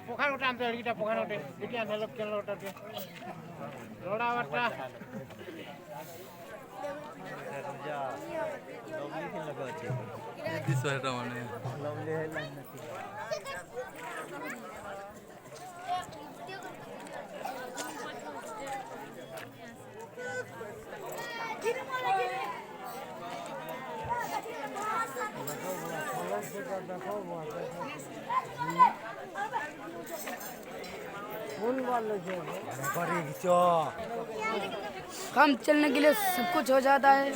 পোখার ওটা আনতে এটা পোখার ওটা এটি আনতে লোক কেন ওটা রোড়া বাটা যা লভলি খেলা লাগা আছে দিস এটা মানে লভলি হেডলাইন নাকি काम चलने के लिए सब कुछ हो जाता है।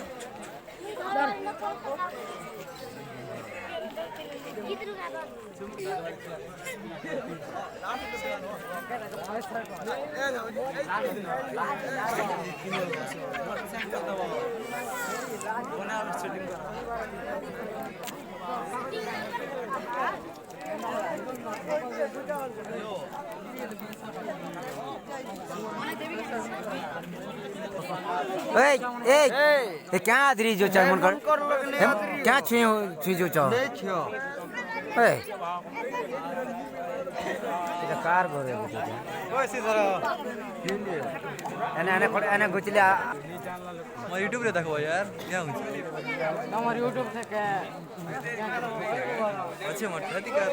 क्या आदरी जो चार मन कर क्या छुई जो चाह এটা কার ঘরে এটা ওইসি ধর এনে গুছলে আমার ইউটিউব রে দেখো यार क्या হচ্ছে আমার ইউটিউব থেকে अच्छा मत अधिकार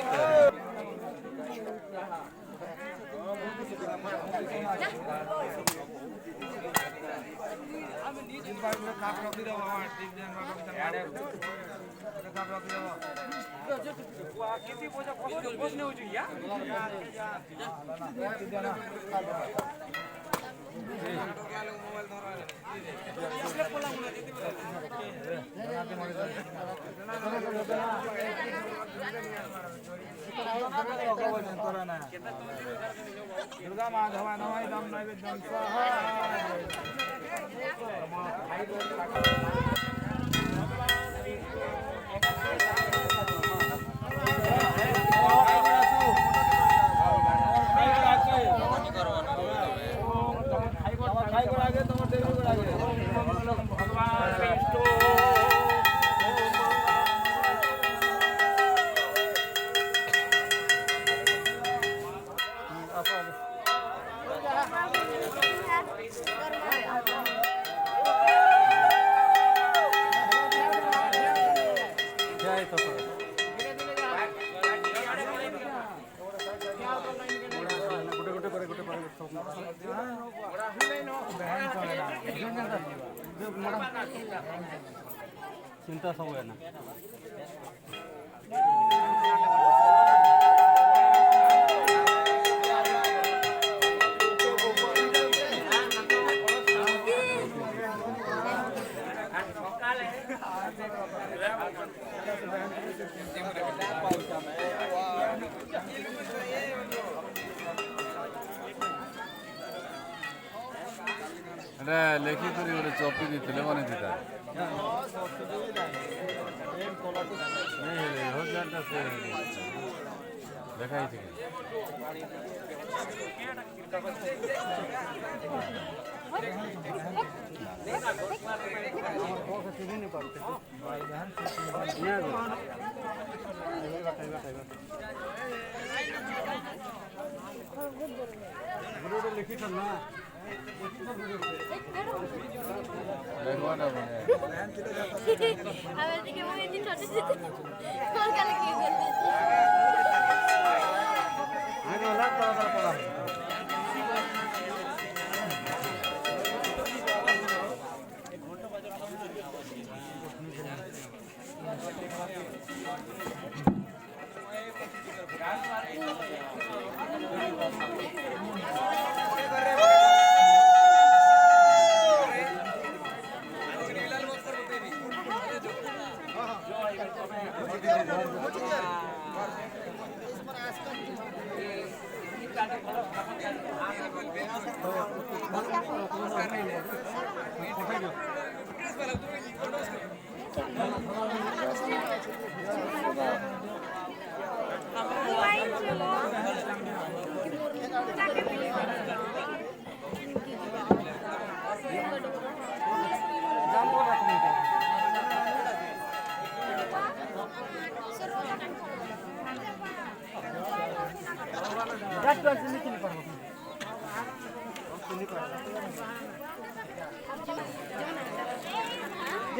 किती पोचणे होती या दुर्गा माधव नमः नैवेद्यं स्वाहा चिंता सब है ना ଲେଖି କରି ଗୋଟେ ଚପି ଦେଇଥିଲେ ମାନେ ଦିଟା ହଜାରଟା ସେ ଲେଖା ହେଇଛି लिखी था ना ଲେଖବାଟା ମାନେ আবার দিকে মুই দিন ছোট ছোট কোন কালে কি করতে आगे वाला बड़ा पड़ा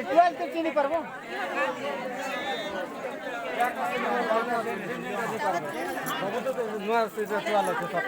ट्वेल्थ तक चिनी पारबो सब तो नुआ से चला तो सब